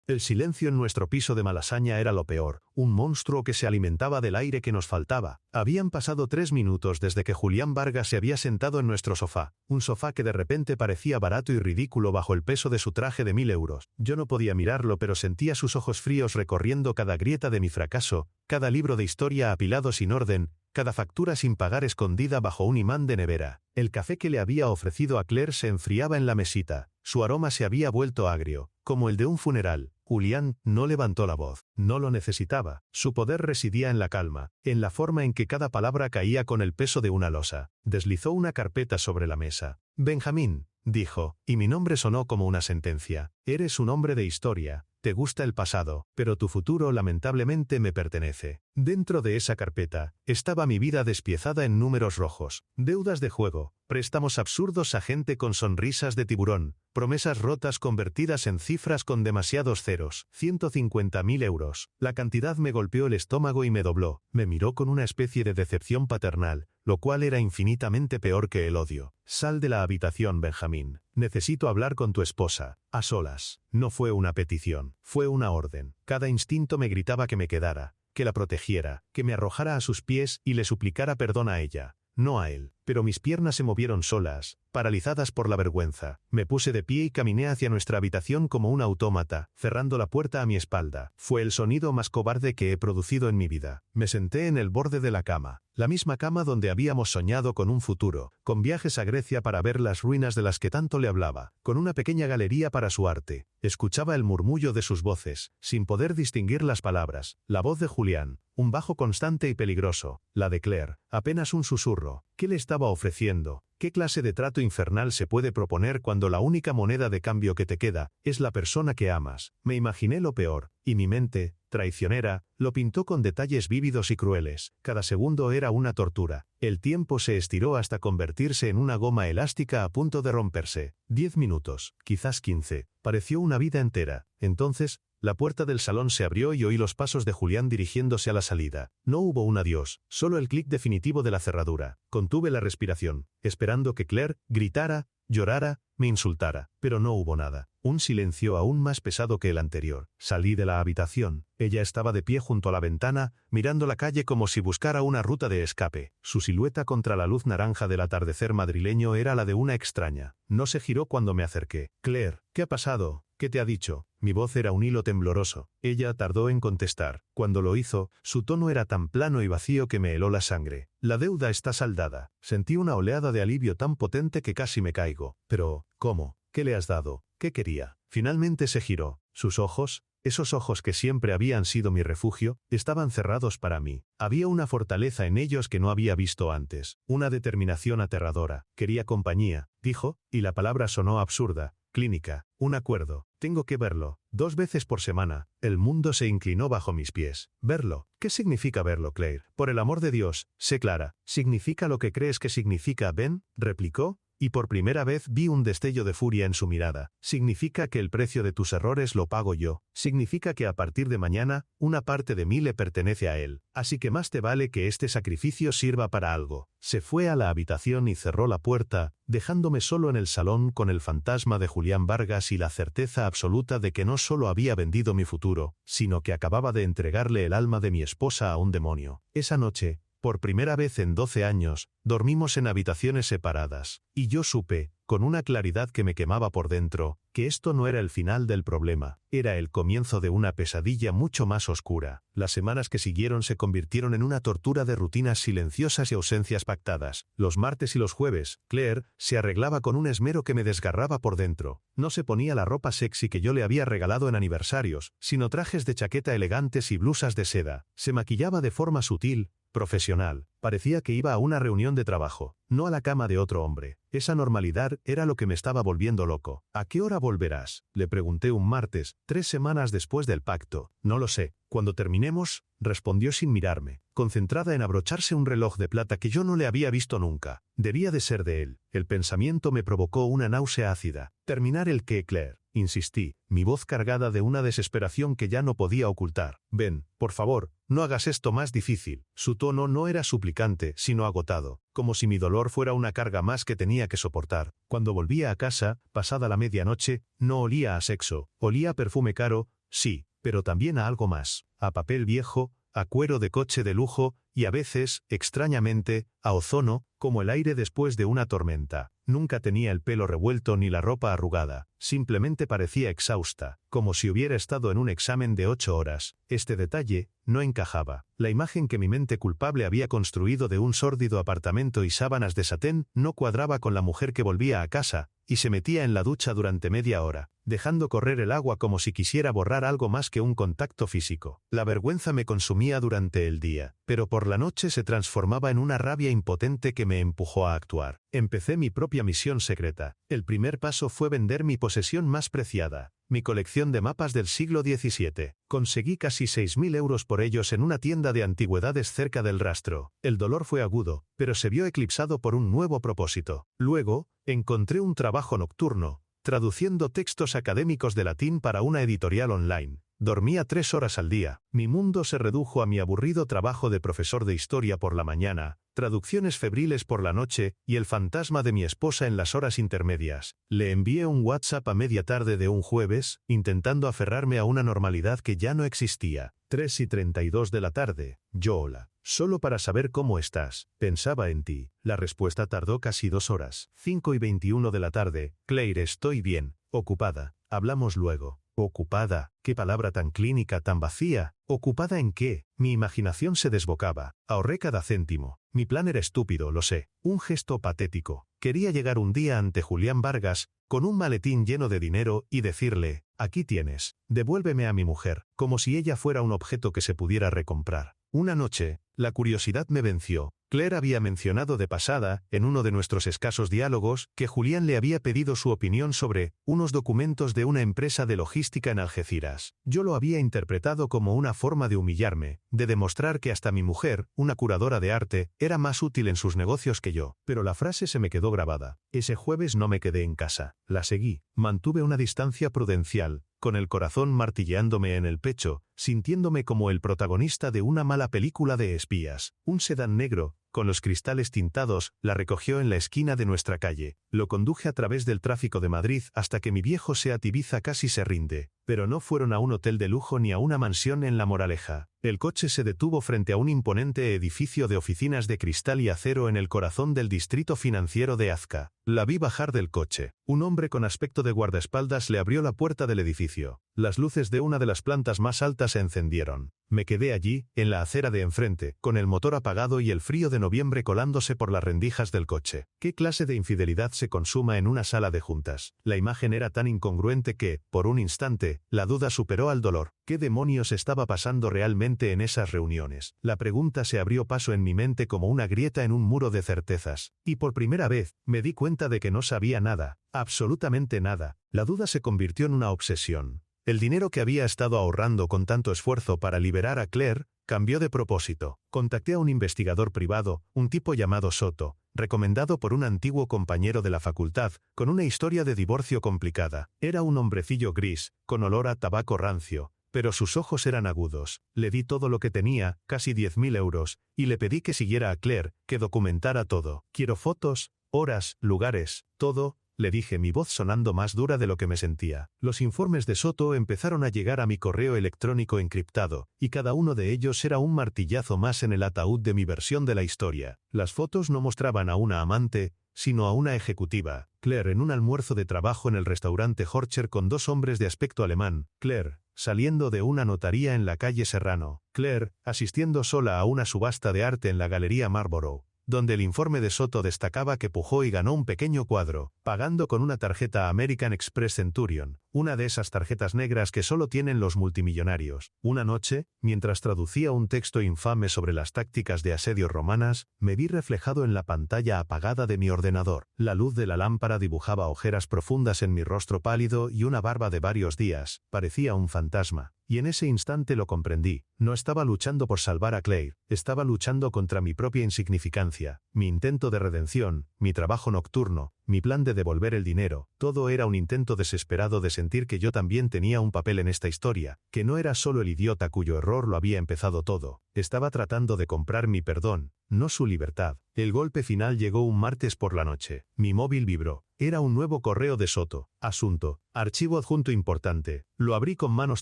El silencio en nuestro piso de Malasaña era lo peor, un monstruo que se alimentaba del aire que nos faltaba. Habían pasado 3 minutos desde que Julián Vargas se había sentado en nuestro sofá, un sofá que de repente parecía barato y ridículo bajo el peso de su traje de 1000 euros. Yo no podía mirarlo, pero sentía sus ojos fríos recorriendo cada grieta de mi fracaso, cada libro de historia apilado sin orden, cada factura sin pagar escondida bajo un imán de nevera. El café que le había ofrecido a Claire se enfriaba en la mesita, su aroma se había vuelto agrio, como el de un funeral. Julián no levantó la voz, no lo necesitaba, su poder residía en la calma, en la forma en que cada palabra caía con el peso de una losa. Deslizó una carpeta sobre la mesa. Benjamín, dijo, y mi nombre sonó como una sentencia. Eres un hombre de historia, te gusta el pasado, pero tu futuro lamentablemente me pertenece. Dentro de esa carpeta, estaba mi vida despiezada en números rojos, deudas de juego, préstamos absurdos a gente con sonrisas de tiburón, promesas rotas convertidas en cifras con demasiados ceros, 150.000 euros. La cantidad me golpeó el estómago y me dobló, me miró con una especie de decepción paternal, lo cual era infinitamente peor que el odio. Sal de la habitación, Benjamín. Necesito hablar con tu esposa, a solas. No fue una petición, fue una orden. Cada instinto me gritaba que me quedara, que la protegiera, que me arrojara a sus pies y le suplicara perdón a ella, no a él. Pero mis piernas se movieron solas, paralizadas por la vergüenza. Me puse de pie y caminé hacia nuestra habitación como un autómata, cerrando la puerta a mi espalda. Fue el sonido más cobarde que he producido en mi vida. Me senté en el borde de la cama, la misma cama donde habíamos soñado con un futuro, con viajes a Grecia para ver las ruinas de las que tanto le hablaba, con una pequeña galería para su arte. Escuchaba el murmullo de sus voces, sin poder distinguir las palabras. La voz de Julián, un bajo constante y peligroso. La de Claire, apenas un susurro. ¿Qué le estaba ofreciendo? ¿Qué clase de trato infernal se puede proponer cuando la única moneda de cambio que te queda es la persona que amas? Me imaginé lo peor, y mi mente, traicionera, lo pintó con detalles vívidos y crueles. Cada segundo era una tortura. El tiempo se estiró hasta convertirse en una goma elástica a punto de romperse. 10 minutos, quizás 15. Pareció una vida entera. Entonces, la puerta del salón se abrió y oí los pasos de Julián dirigiéndose a la salida. No hubo un adiós, solo el clic definitivo de la cerradura. Contuve la respiración, esperando que Claire gritara, llorara, me insultara, pero no hubo nada. Un silencio aún más pesado que el anterior. Salí de la habitación. Ella estaba de pie junto a la ventana, mirando la calle como si buscara una ruta de escape. Su silueta contra la luz naranja del atardecer madrileño era la de una extraña. No se giró cuando me acerqué. Claire, ¿qué ha pasado? ¿Qué te ha dicho? Mi voz era un hilo tembloroso. Ella tardó en contestar. Cuando lo hizo, su tono era tan plano y vacío que me heló la sangre. La deuda está saldada. Sentí una oleada de alivio tan potente que casi me caigo. Pero, ¿cómo? ¿Qué le has dado? ¿Qué quería? Finalmente se giró. Sus ojos, esos ojos que siempre habían sido mi refugio, estaban cerrados para mí. Había una fortaleza en ellos que no había visto antes. Una determinación aterradora. Quería compañía, dijo, y la palabra sonó absurda. Clínica. Un acuerdo. Tengo que verlo. 2 veces por semana. El mundo se inclinó bajo mis pies. Verlo. ¿Qué significa verlo, Claire? Por el amor de Dios, sé clara. ¿Significa lo que crees que significa, Ben? Replicó. Y por primera vez vi un destello de furia en su mirada. Significa que el precio de tus errores lo pago yo. Significa que a partir de mañana, una parte de mí le pertenece a él. Así que más te vale que este sacrificio sirva para algo. Se fue a la habitación y cerró la puerta, dejándome solo en el salón con el fantasma de Julián Vargas y la certeza absoluta de que no solo había vendido mi futuro, sino que acababa de entregarle el alma de mi esposa a un demonio. Esa noche, por primera vez en 12 años, dormimos en habitaciones separadas, y yo supe, con una claridad que me quemaba por dentro, que esto no era el final del problema, era el comienzo de una pesadilla mucho más oscura. Las semanas que siguieron se convirtieron en una tortura de rutinas silenciosas y ausencias pactadas. Los martes y los jueves, Claire se arreglaba con un esmero que me desgarraba por dentro. No se ponía la ropa sexy que yo le había regalado en aniversarios, sino trajes de chaqueta elegantes y blusas de seda. Se maquillaba de forma sutil, profesional. Parecía que iba a una reunión de trabajo, no a la cama de otro hombre. Esa normalidad era lo que me estaba volviendo loco. ¿A qué hora volverás? Le pregunté un martes, 3 semanas después del pacto. No lo sé. Cuando terminemos, respondió sin mirarme, concentrada en abrocharse un reloj de plata que yo no le había visto nunca. Debía de ser de él. El pensamiento me provocó una náusea ácida. ¿Terminar el qué, Claire? Insistí, mi voz cargada de una desesperación que ya no podía ocultar. Ven, por favor, no hagas esto más difícil. Su tono no era suplicante, sino agotado, como si mi dolor fuera una carga más que tenía que soportar. Cuando volvía a casa, pasada la medianoche, no olía a sexo, olía a perfume caro, Sí, pero también a algo más, a papel viejo, a cuero de coche de lujo, y a veces, extrañamente, a ozono, como el aire después de una tormenta. Nunca tenía el pelo revuelto ni la ropa arrugada, simplemente parecía exhausta, como si hubiera estado en un examen de 8 horas. Este detalle no encajaba. La imagen que mi mente culpable había construido de un sórdido apartamento y sábanas de satén no cuadraba con la mujer que volvía a casa y se metía en la ducha durante media hora, dejando correr el agua como si quisiera borrar algo más que un contacto físico. La vergüenza me consumía durante el día, pero por la noche se transformaba en una rabia impotente que me empujó a actuar. Empecé mi propia misión secreta. El primer paso fue vender mi posesión más preciada, mi colección de mapas del siglo XVII. Conseguí casi 6.000 euros por ellos en una tienda de antigüedades cerca del Rastro. El dolor fue agudo, pero se vio eclipsado por un nuevo propósito. Luego, encontré un trabajo nocturno, traduciendo textos académicos de latín para una editorial online. Dormía 3 horas al día. Mi mundo se redujo a mi aburrido trabajo de profesor de historia por la mañana, traducciones febriles por la noche y el fantasma de mi esposa en las horas intermedias. Le envié un WhatsApp a media tarde de un jueves, intentando aferrarme a una normalidad que ya no existía. 3:32 de la tarde. Yo hola. Solo para saber cómo estás. Pensaba en ti. La respuesta tardó casi 2 horas. 5:21 de la tarde. Claire, estoy bien. Ocupada. Hablamos luego. Ocupada, qué palabra tan clínica, tan vacía. ¿Ocupada en qué? Mi imaginación se desbocaba. Ahorré cada céntimo. Mi plan era estúpido, lo sé. Un gesto patético. Quería llegar un día ante Julián Vargas, con un maletín lleno de dinero, y decirle, aquí tienes, devuélveme a mi mujer, como si ella fuera un objeto que se pudiera recomprar. Una noche, la curiosidad me venció. Claire había mencionado de pasada, en uno de nuestros escasos diálogos, que Julián le había pedido su opinión sobre unos documentos de una empresa de logística en Algeciras. Yo lo había interpretado como una forma de humillarme, de demostrar que hasta mi mujer, una curadora de arte, era más útil en sus negocios que yo. Pero la frase se me quedó grabada. Ese jueves no me quedé en casa. La seguí. Mantuve una distancia prudencial, con el corazón martilleándome en el pecho, sintiéndome como el protagonista de una mala película de espías. Un sedán negro, con los cristales tintados, la recogió en la esquina de nuestra calle. Lo conduje a través del tráfico de Madrid hasta que mi viejo Seat Ibiza casi se rinde. Pero no fueron a un hotel de lujo ni a una mansión en La Moraleja. El coche se detuvo frente a un imponente edificio de oficinas de cristal y acero en el corazón del distrito financiero de Azca. La vi bajar del coche. Un hombre con aspecto de guardaespaldas le abrió la puerta del edificio. Las luces de una de las plantas más altas se encendieron. Me quedé allí, en la acera de enfrente, con el motor apagado y el frío de noviembre colándose por las rendijas del coche. ¿Qué clase de infidelidad se consuma en una sala de juntas? La imagen era tan incongruente que, por un instante, la duda superó al dolor. ¿Qué demonios estaba pasando realmente en esas reuniones? La pregunta se abrió paso en mi mente como una grieta en un muro de certezas. Y por primera vez, me di cuenta de que no sabía nada, absolutamente nada. La duda se convirtió en una obsesión. El dinero que había estado ahorrando con tanto esfuerzo para liberar a Claire, cambió de propósito. Contacté a un investigador privado, un tipo llamado Soto, recomendado por un antiguo compañero de la facultad, con una historia de divorcio complicada. Era un hombrecillo gris, con olor a tabaco rancio, pero sus ojos eran agudos. Le di todo lo que tenía, casi 10.000 euros, y le pedí que siguiera a Claire, que documentara todo. Quiero fotos, horas, lugares, todo, le dije, mi voz sonando más dura de lo que me sentía. Los informes de Soto empezaron a llegar a mi correo electrónico encriptado, y cada uno de ellos era un martillazo más en el ataúd de mi versión de la historia. Las fotos no mostraban a una amante, sino a una ejecutiva. Claire en un almuerzo de trabajo en el restaurante Horcher con 2 hombres de aspecto alemán. Claire saliendo de una notaría en la calle Serrano. Claire asistiendo sola a una subasta de arte en la Galería Marlborough, donde el informe de Soto destacaba que pujó y ganó un pequeño cuadro, pagando con una tarjeta American Express Centurion, una de esas tarjetas negras que solo tienen los multimillonarios. Una noche, mientras traducía un texto infame sobre las tácticas de asedio romanas, me vi reflejado en la pantalla apagada de mi ordenador. La luz de la lámpara dibujaba ojeras profundas en mi rostro pálido y una barba de varios días. Parecía un fantasma. Y en ese instante lo comprendí. No estaba luchando por salvar a Claire, estaba luchando contra mi propia insignificancia, mi intento de redención, mi trabajo nocturno, mi plan de devolver el dinero, todo era un intento desesperado de sentir que yo también tenía un papel en esta historia, que no era solo el idiota cuyo error lo había empezado todo. Estaba tratando de comprar mi perdón, no su libertad. El golpe final llegó un martes por la noche. Mi móvil vibró. Era un nuevo correo de Soto. Asunto. Archivo adjunto importante. Lo abrí con manos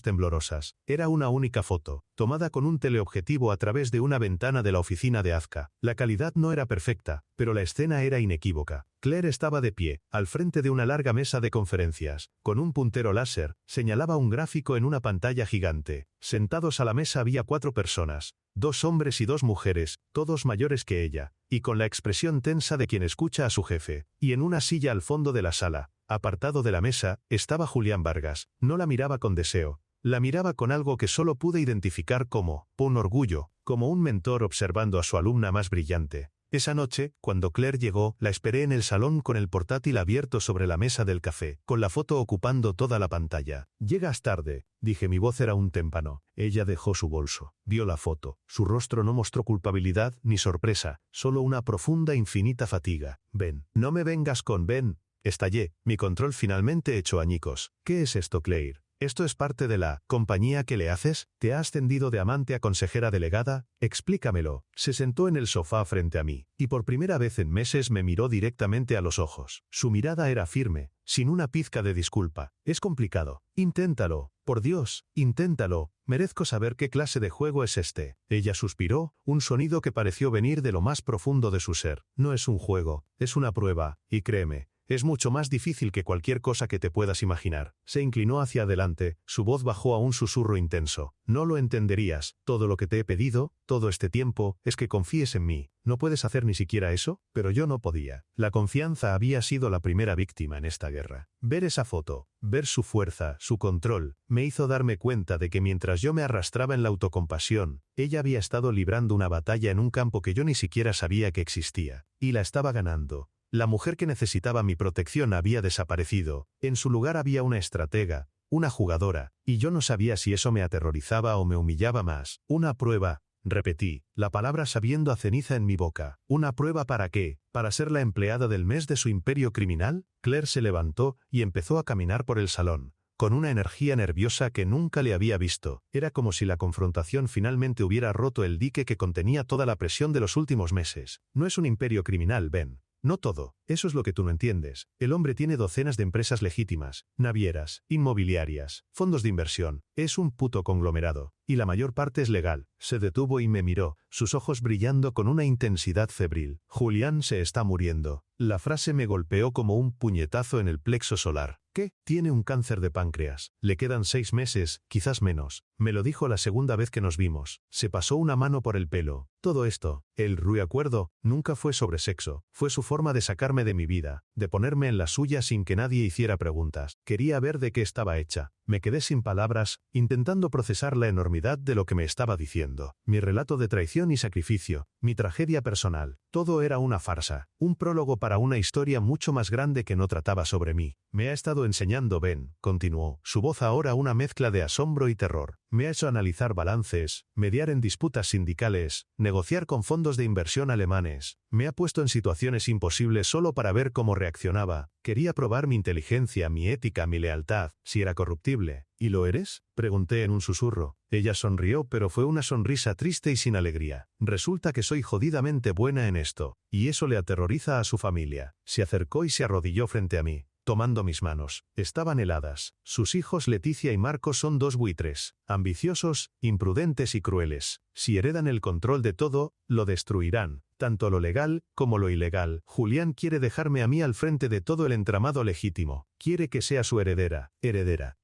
temblorosas. Era una única foto, tomada con un teleobjetivo a través de una ventana de la oficina de Azka. La calidad no era perfecta, pero la escena era inequívoca. Claire estaba de pie, al frente de una larga mesa de conferencias. Con un puntero láser, señalaba un gráfico en una pantalla gigante. Sentados a la mesa había 4 personas. 2 hombres y 2 mujeres, todos mayores que ella, y con la expresión tensa de quien escucha a su jefe. Y en una silla al fondo de la sala, apartado de la mesa, estaba Julián Vargas. No la miraba con deseo. La miraba con algo que solo pude identificar como un orgullo, como un mentor observando a su alumna más brillante. Esa noche, cuando Claire llegó, la esperé en el salón con el portátil abierto sobre la mesa del café, con la foto ocupando toda la pantalla. «Llegas tarde», dije, mi voz era un témpano. Ella dejó su bolso, vio la foto. Su rostro no mostró culpabilidad ni sorpresa, solo una profunda infinita fatiga. «Ven, no me vengas con ven», estallé, mi control finalmente hecho añicos. «¿Qué es esto, Claire? ¿Esto es parte de la compañía que le haces? ¿Te ha ascendido de amante a consejera delegada? Explícamelo». Se sentó en el sofá frente a mí, y por primera vez en meses me miró directamente a los ojos. Su mirada era firme, sin una pizca de disculpa. «Es complicado. Inténtalo. Por Dios, inténtalo. Merezco saber qué clase de juego es este». Ella suspiró, un sonido que pareció venir de lo más profundo de su ser. «No es un juego, es una prueba, y créeme, es mucho más difícil que cualquier cosa que te puedas imaginar». Se inclinó hacia adelante, su voz bajó a un susurro intenso. «No lo entenderías. Todo lo que te he pedido, todo este tiempo, es que confíes en mí. ¿No puedes hacer ni siquiera eso?». Pero yo no podía. La confianza había sido la primera víctima en esta guerra. Ver esa foto, ver su fuerza, su control, me hizo darme cuenta de que mientras yo me arrastraba en la autocompasión, ella había estado librando una batalla en un campo que yo ni siquiera sabía que existía. Y la estaba ganando. La mujer que necesitaba mi protección había desaparecido. En su lugar había una estratega, una jugadora, y yo no sabía si eso me aterrorizaba o me humillaba más. «Una prueba», repetí, la palabra sabiendo a ceniza en mi boca. «¿Una prueba para qué? ¿Para ser la empleada del mes de su imperio criminal?». Claire se levantó y empezó a caminar por el salón, con una energía nerviosa que nunca le había visto. Era como si la confrontación finalmente hubiera roto el dique que contenía toda la presión de los últimos meses. «No es un imperio criminal, Ben. No todo. Eso es lo que tú no entiendes. El hombre tiene docenas de empresas legítimas, navieras, inmobiliarias, fondos de inversión. Es un puto conglomerado. Y la mayor parte es legal». Se detuvo y me miró, sus ojos brillando con una intensidad febril. «Julián se está muriendo». La frase me golpeó como un puñetazo en el plexo solar. «¿Qué? Tiene un cáncer de páncreas. Le quedan 6 meses, quizás menos». Me lo dijo la segunda vez que nos vimos. Se pasó una mano por el pelo. Todo esto, el reacuerdo, nunca fue sobre sexo. Fue su forma de sacarme de mi vida, de ponerme en la suya sin que nadie hiciera preguntas. Quería ver de qué estaba hecha. Me quedé sin palabras, intentando procesar la enormidad de lo que me estaba diciendo. Mi relato de traición y sacrificio, mi tragedia personal, todo era una farsa, un prólogo para una historia mucho más grande que no trataba sobre mí. «Me ha estado enseñando Ben», continuó, su voz ahora una mezcla de asombro y terror. «Me ha hecho analizar balances, mediar en disputas sindicales, negociar con fondos de inversión alemanes. Me ha puesto en situaciones imposibles solo para ver cómo reaccionaba. Quería probar mi inteligencia, mi ética, mi lealtad, si era corruptible». «¿Y lo eres?», pregunté en un susurro. Ella sonrió, pero fue una sonrisa triste y sin alegría. «Resulta que soy jodidamente buena en esto, y eso le aterroriza a su familia». Se acercó y se arrodilló frente a mí, tomando mis manos. Estaban heladas. Sus hijos Leticia y Marcos son 2 buitres, ambiciosos, imprudentes y crueles. Si heredan el control de todo, lo destruirán, tanto lo legal como lo ilegal. Julián quiere dejarme a mí al frente de todo el entramado legítimo. Quiere que sea su heredera.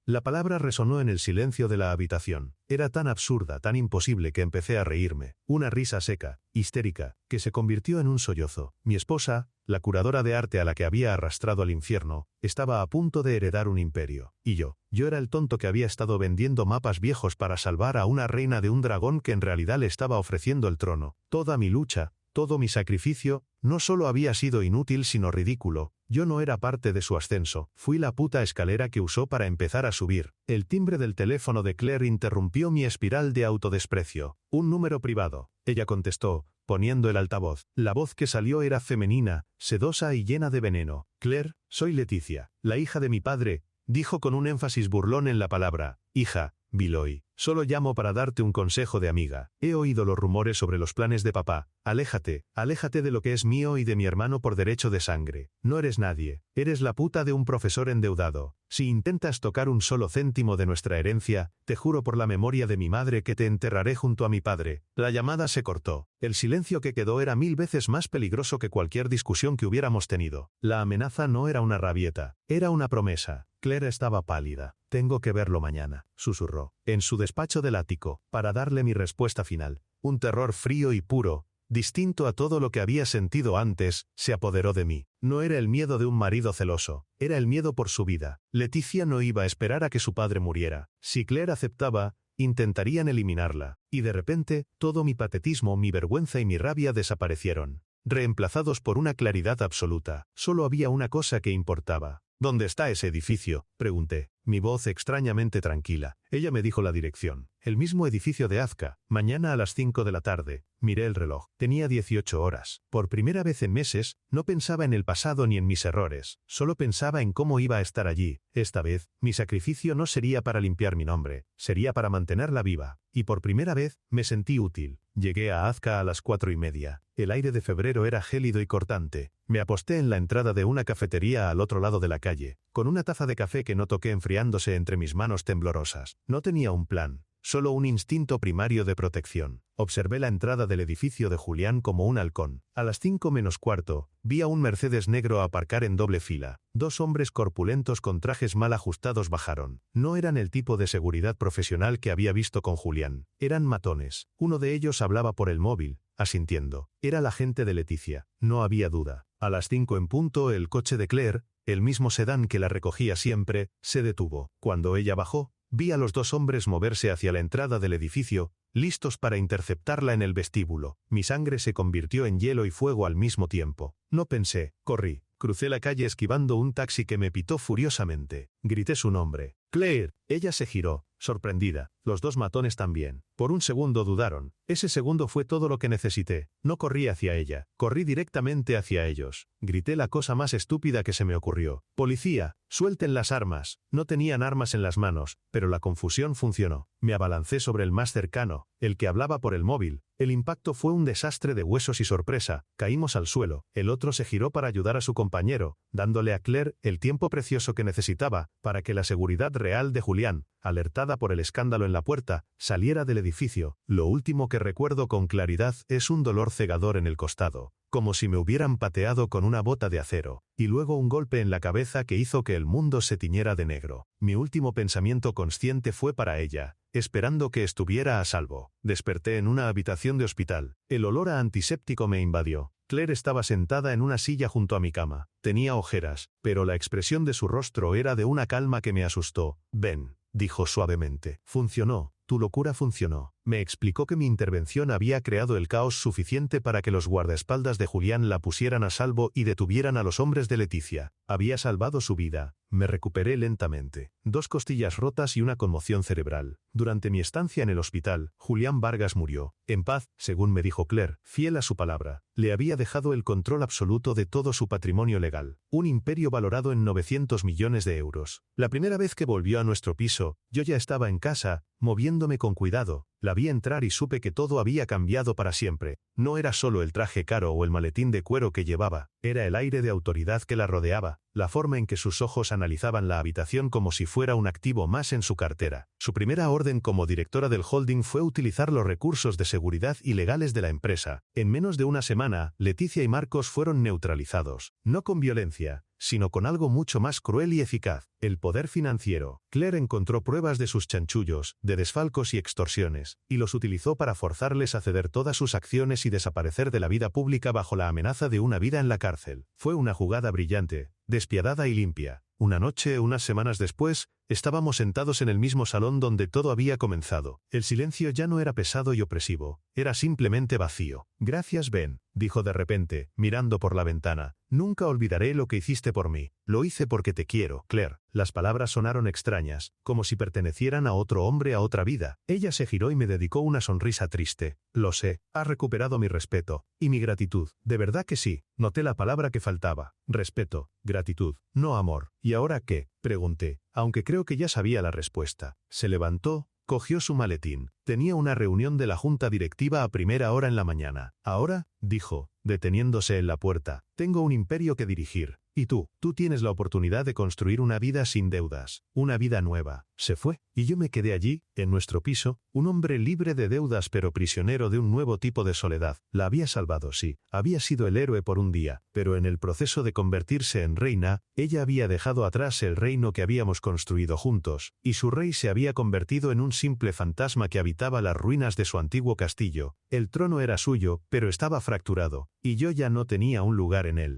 La palabra resonó en el silencio de la habitación. Era tan absurda, tan imposible que empecé a reírme. Una risa seca, histérica, que se convirtió en un sollozo. Mi esposa, la curadora de arte a la que había arrastrado al infierno, estaba a punto de heredar un imperio. Y yo era el tonto que había estado vendiendo mapas viejos para salvar a una reina de un dragón que en realidad le estaba ofreciendo el trono. Toda mi lucha, todo mi sacrificio, no solo había sido inútil sino ridículo. Yo no era parte de su ascenso. Fui la puta escalera que usó para empezar a subir. El timbre del teléfono de Claire interrumpió mi espiral de autodesprecio. «Un número privado». Ella contestó, poniendo el altavoz. La voz que salió era femenina, sedosa y llena de veneno. Claire, soy Leticia, la hija de mi padre, dijo con un énfasis burlón en la palabra hija. Biloy, solo llamo para darte un consejo de amiga. He oído los rumores sobre los planes de papá. Aléjate, aléjate de lo que es mío y de mi hermano por derecho de sangre. No eres nadie. Eres la puta de un profesor endeudado. Si intentas tocar un solo céntimo de nuestra herencia, te juro por la memoria de mi madre que te enterraré junto a mi padre. La llamada se cortó. El silencio que quedó era 1000 veces más peligroso que cualquier discusión que hubiéramos tenido. La amenaza no era una rabieta, era una promesa. Claire estaba pálida. Tengo que verlo mañana, susurró, en su despacho del ático, para darle mi respuesta final. Un terror frío y puro, distinto a todo lo que había sentido antes, se apoderó de mí. No era el miedo de un marido celoso, era el miedo por su vida. Leticia no iba a esperar a que su padre muriera. Si Claire aceptaba, intentarían eliminarla. Y de repente, todo mi patetismo, mi vergüenza y mi rabia desaparecieron, reemplazados por una claridad absoluta. Solo había una cosa que importaba. ¿Dónde está ese edificio?, pregunté, mi voz extrañamente tranquila. Ella me dijo la dirección. El mismo edificio de Azka. Mañana a las 5 de la tarde. Miré el reloj. Tenía 18 horas. Por primera vez en meses, no pensaba en el pasado ni en mis errores. Solo pensaba en cómo iba a estar allí. Esta vez, mi sacrificio no sería para limpiar mi nombre. Sería para mantenerla viva. Y por primera vez, me sentí útil. Llegué a Azka a las 4:30. El aire de febrero era gélido y cortante. Me aposté en la entrada de una cafetería al otro lado de la calle, con una taza de café que no toqué enfriándose entre mis manos temblorosas. No tenía un plan, solo un instinto primario de protección. Observé la entrada del edificio de Julián como un halcón. A las 5:15, vi a un Mercedes negro aparcar en doble fila. 2 hombres corpulentos con trajes mal ajustados bajaron. No eran el tipo de seguridad profesional que había visto con Julián. Eran matones. Uno de ellos hablaba por el móvil, asintiendo. Era la gente de Leticia, no había duda. A las 5 en punto, el coche de Claire, el mismo sedán que la recogía siempre, se detuvo. Cuando ella bajó, vi a los 2 hombres moverse hacia la entrada del edificio, listos para interceptarla en el vestíbulo. Mi sangre se convirtió en hielo y fuego al mismo tiempo. No pensé, corrí. Crucé la calle esquivando un taxi que me pitó furiosamente. Grité su nombre. ¡Claire! Ella se giró, sorprendida. Los 2 matones también. Por un segundo dudaron. Ese segundo fue todo lo que necesité. No corrí hacia ella. Corrí directamente hacia ellos. Grité la cosa más estúpida que se me ocurrió. ¡Policía! ¡Suelten las armas! No tenían armas en las manos, pero la confusión funcionó. Me abalancé sobre el más cercano, el que hablaba por el móvil. El impacto fue un desastre de huesos y sorpresa. Caímos al suelo. El otro se giró para ayudar a su compañero, dándole a Claire el tiempo precioso que necesitaba para que la seguridad real de Julián, alertada por el escándalo en la puerta, saliera del edificio. Lo último que recuerdo con claridad es un dolor cegador en el costado, como si me hubieran pateado con una bota de acero, y luego un golpe en la cabeza que hizo que el mundo se tiñera de negro. Mi último pensamiento consciente fue para ella, esperando que estuviera a salvo. Desperté en una habitación de hospital. El olor a antiséptico me invadió. Claire estaba sentada en una silla junto a mi cama. Tenía ojeras, pero la expresión de su rostro era de una calma que me asustó. «Ven», dijo suavemente. Funcionó. Tu locura funcionó. Me explicó que mi intervención había creado el caos suficiente para que los guardaespaldas de Julián la pusieran a salvo y detuvieran a los hombres de Leticia. Había salvado su vida. Me recuperé lentamente. 2 costillas rotas y una conmoción cerebral. Durante mi estancia en el hospital, Julián Vargas murió. En paz, según me dijo Claire, fiel a su palabra. Le había dejado el control absoluto de todo su patrimonio legal. Un imperio valorado en 900 millones de euros. La primera vez que volvió a nuestro piso, yo ya estaba en casa, moviéndome con cuidado. La vi entrar y supe que todo había cambiado para siempre. No era solo el traje caro o el maletín de cuero que llevaba, era el aire de autoridad que la rodeaba, la forma en que sus ojos analizaban la habitación como si fuera un activo más en su cartera. Su primera orden como directora del holding fue utilizar los recursos de seguridad y legales de la empresa. En menos de una semana, Leticia y Marcos fueron neutralizados, no con violencia, sino con algo mucho más cruel y eficaz, el poder financiero. Claire encontró pruebas de sus chanchullos, de desfalcos y extorsiones, y los utilizó para forzarles a ceder todas sus acciones y desaparecer de la vida pública bajo la amenaza de una vida en la cárcel. Fue una jugada brillante, despiadada y limpia. Una noche, unas semanas después, Estábamos sentados en el mismo salón donde todo había comenzado. El silencio ya no era pesado y opresivo, era simplemente vacío. Gracias, Ben, dijo de repente, mirando por la ventana. Nunca olvidaré lo que hiciste por mí. Lo hice porque te quiero, Claire. Las palabras sonaron extrañas, como si pertenecieran a otro hombre, a otra vida. Ella se giró y me dedicó una sonrisa triste. Lo sé, has recuperado mi respeto y mi gratitud. De verdad que sí. Noté la palabra que faltaba. Respeto, gratitud, no amor. ¿Y ahora qué?, pregunté, aunque creo que ya sabía la respuesta. Se levantó, cogió su maletín. Tenía una reunión de la junta directiva a primera hora en la mañana. Ahora, dijo, deteniéndose en la puerta, tengo un imperio que dirigir. Y tú tienes la oportunidad de construir una vida sin deudas, una vida nueva. Se fue, y yo me quedé allí, en nuestro piso, un hombre libre de deudas pero prisionero de un nuevo tipo de soledad. La había salvado, sí, había sido el héroe por un día, pero en el proceso de convertirse en reina, ella había dejado atrás el reino que habíamos construido juntos, y su rey se había convertido en un simple fantasma que habitaba las ruinas de su antiguo castillo. El trono era suyo, pero estaba fracturado, y yo ya no tenía un lugar en él.